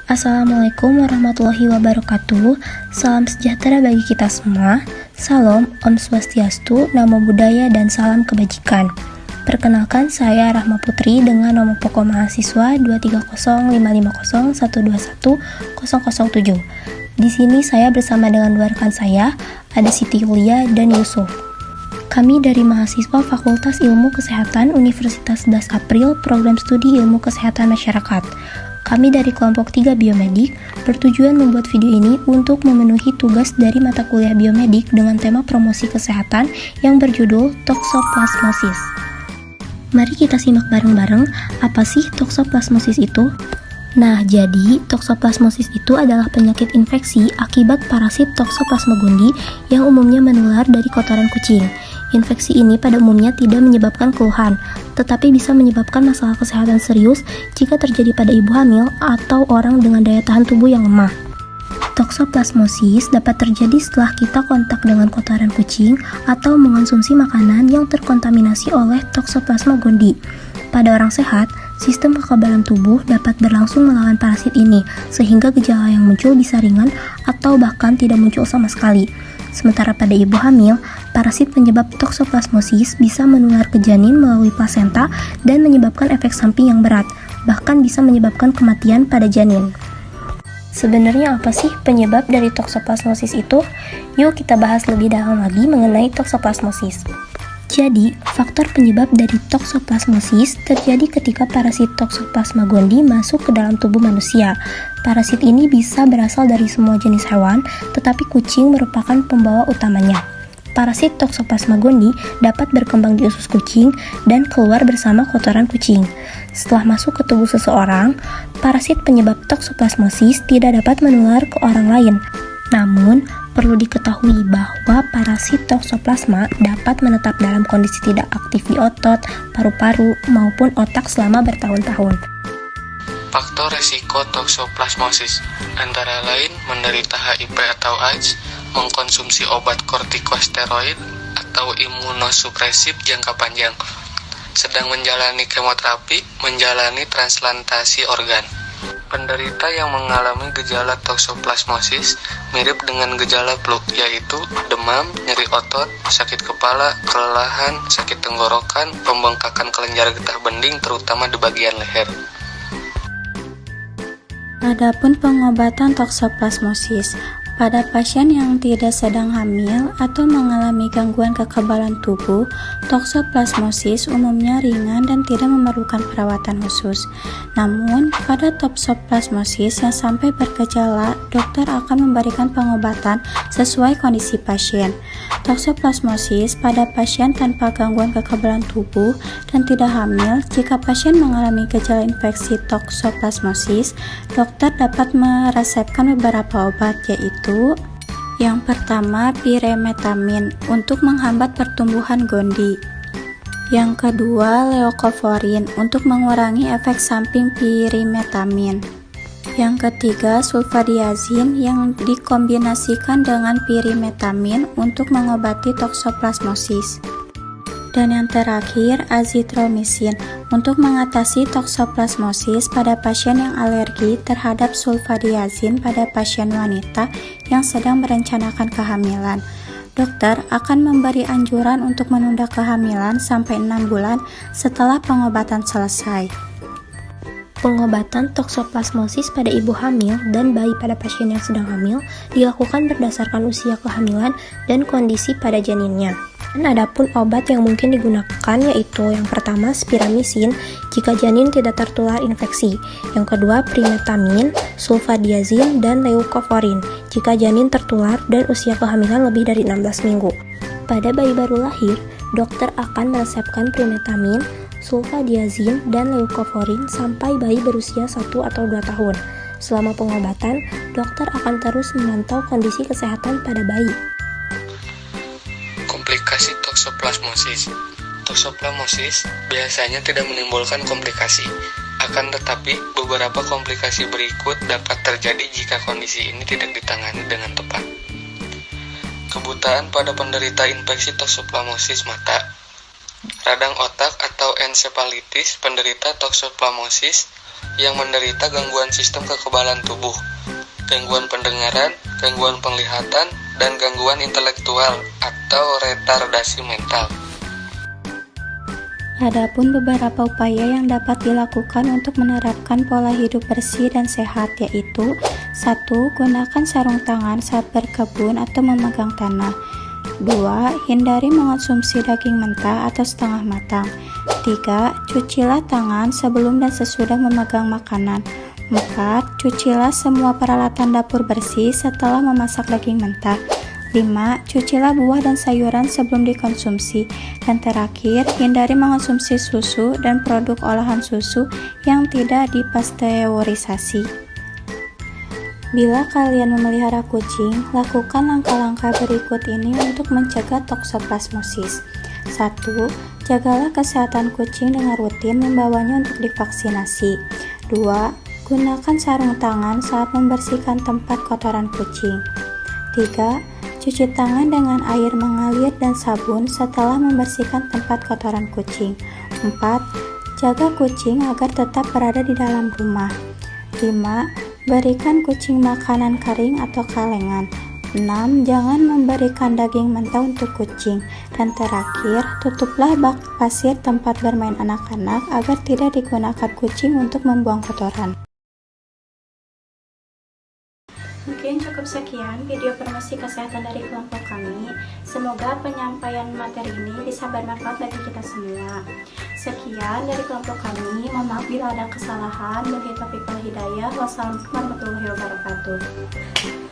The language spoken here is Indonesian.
Assalamualaikum warahmatullahi wabarakatuh. Salam sejahtera bagi kita semua. Salam, Om Swastiastu, Namo Buddhaya, dan salam kebajikan. Perkenalkan, saya Rahma Putri dengan nomor pokok mahasiswa 2305501210007. Di sini saya bersama dengan dua rekan saya, ada Siti Yulia dan Yusuf. Kami dari mahasiswa Fakultas Ilmu Kesehatan Universitas 11 April, Program Studi Ilmu Kesehatan Masyarakat. Kami dari kelompok 3 Biomedik bertujuan membuat video ini untuk memenuhi tugas dari mata kuliah Biomedik dengan tema promosi kesehatan yang berjudul Toksoplasmosis. Mari kita simak bareng-bareng, apa sih toksoplasmosis itu? Nah, jadi toksoplasmosis itu adalah penyakit infeksi akibat parasit Toxoplasma gondii yang umumnya menular dari kotoran kucing. Infeksi ini pada umumnya tidak menyebabkan keluhan, tetapi bisa menyebabkan masalah kesehatan serius jika terjadi pada ibu hamil atau orang dengan daya tahan tubuh yang lemah. Toksoplasmosis dapat terjadi setelah kita kontak dengan kotoran kucing atau mengonsumsi makanan yang terkontaminasi oleh Toxoplasma gondii. Pada orang sehat, sistem kekebalan tubuh dapat berlangsung melawan parasit ini, sehingga gejala yang muncul bisa ringan atau bahkan tidak muncul sama sekali. Sementara pada ibu hamil, parasit penyebab toksoplasmosis bisa menular ke janin melalui plasenta dan menyebabkan efek samping yang berat, bahkan bisa menyebabkan kematian pada janin. Sebenarnya apa sih penyebab dari toksoplasmosis itu? Yuk kita bahas lebih dalam lagi mengenai toksoplasmosis. Jadi, faktor penyebab dari toksoplasmosis terjadi ketika parasit Toxoplasma gondii masuk ke dalam tubuh manusia. Parasit ini bisa berasal dari semua jenis hewan, tetapi kucing merupakan pembawa utamanya. Parasit Toxoplasma gondii dapat berkembang di usus kucing dan keluar bersama kotoran kucing. Setelah masuk ke tubuh seseorang, parasit penyebab toksoplasmosis tidak dapat menular ke orang lain. Namun, perlu diketahui bahwa parasit toksoplasma dapat menetap dalam kondisi tidak aktif di otot, paru-paru, maupun otak selama bertahun-tahun. Faktor resiko toksoplasmosis antara lain menderita HIV atau AIDS, mengkonsumsi obat kortikosteroid atau imunosupresif jangka panjang, sedang menjalani kemoterapi, menjalani transplantasi organ. Penderita yang mengalami gejala toksoplasmosis mirip dengan gejala flu, yaitu demam, nyeri otot, sakit kepala, kelelahan, sakit tenggorokan, pembengkakan kelenjar getah bening terutama di bagian leher. Adapun pengobatan toksoplasmosis pada pasien yang tidak sedang hamil atau mengalami gangguan kekebalan tubuh, toksoplasmosis umumnya ringan dan tidak memerlukan perawatan khusus. Namun, pada toksoplasmosis yang sampai bergejala, dokter akan memberikan pengobatan sesuai kondisi pasien. Toksoplasmosis pada pasien tanpa gangguan kekebalan tubuh dan tidak hamil, jika pasien mengalami gejala infeksi toksoplasmosis, dokter dapat meresepkan beberapa obat, yaitu yang pertama, piremetamin untuk menghambat pertumbuhan gondii. Yang kedua, leukovorin untuk mengurangi efek samping pirimetamin. Yang ketiga, sulfadiazin yang dikombinasikan dengan pirimetamin untuk mengobati toksoplasmosis. Dan yang terakhir, azitromisin untuk mengatasi toksoplasmosis pada pasien yang alergi terhadap sulfadiazin pada pasien wanita yang sedang merencanakan kehamilan. Dokter akan memberi anjuran untuk menunda kehamilan sampai 6 bulan setelah pengobatan selesai. Pengobatan toksoplasmosis pada ibu hamil dan bayi pada pasien yang sedang hamil dilakukan berdasarkan usia kehamilan dan kondisi pada janinnya. Dan adapun obat yang mungkin digunakan yaitu yang pertama spiramisin jika janin tidak tertular infeksi, yang kedua primetamin, sulfadiazin, dan leukovorin jika janin tertular dan usia kehamilan lebih dari 16 minggu. Pada bayi baru lahir, dokter akan meresepkan primetamin, sulfadiazin, dan leukovorin sampai bayi berusia 1 atau 2 tahun. Selama pengobatan, dokter akan terus memantau kondisi kesehatan pada bayi. Komplikasi toksoplasmosis. Toksoplasmosis biasanya tidak menimbulkan komplikasi. Akan tetapi, beberapa komplikasi berikut dapat terjadi jika kondisi ini tidak ditangani dengan tepat. Kebutaan pada penderita infeksi toksoplasmosis mata, radang otak atau encephalitis penderita toksoplasmosis, yang menderita gangguan sistem kekebalan tubuh, gangguan pendengaran, gangguan penglihatan, dan gangguan intelektual atau retardasi mental. Adapun beberapa upaya yang dapat dilakukan untuk menerapkan pola hidup bersih dan sehat yaitu 1. Gunakan sarung tangan saat berkebun atau memegang tanah. 2. Hindari mengonsumsi daging mentah atau setengah matang. 3. Cucilah tangan sebelum dan sesudah memegang makanan. 4. Cucilah semua peralatan dapur bersih setelah memasak daging mentah. 5. Cucilah buah dan sayuran sebelum dikonsumsi. Dan terakhir, hindari mengonsumsi susu dan produk olahan susu yang tidak dipasteurisasi. Bila kalian memelihara kucing, lakukan langkah-langkah berikut ini untuk mencegah toksoplasmosis. 1. Jagalah kesehatan kucing dengan rutin membawanya untuk divaksinasi. 2. Gunakan sarung tangan saat membersihkan tempat kotoran kucing. 3. Cuci tangan dengan air mengalir dan sabun setelah membersihkan tempat kotoran kucing. 4. Jaga kucing agar tetap berada di dalam rumah. 5. Berikan kucing makanan kering atau kalengan. 6. Jangan memberikan daging mentah untuk kucing. Dan terakhir, tutuplah bak pasir tempat bermain anak-anak agar tidak digunakan kucing untuk membuang kotoran. Mungkin cukup sekian video promosi kesehatan dari kelompok kami. Semoga penyampaian materi ini bisa bermanfaat bagi kita semua. Sekian dari kelompok kami. Mohon maaf bila ada kesalahan. Wabillahi taufiq wal hidayah. Wassalamualaikum warahmatullahi wabarakatuh.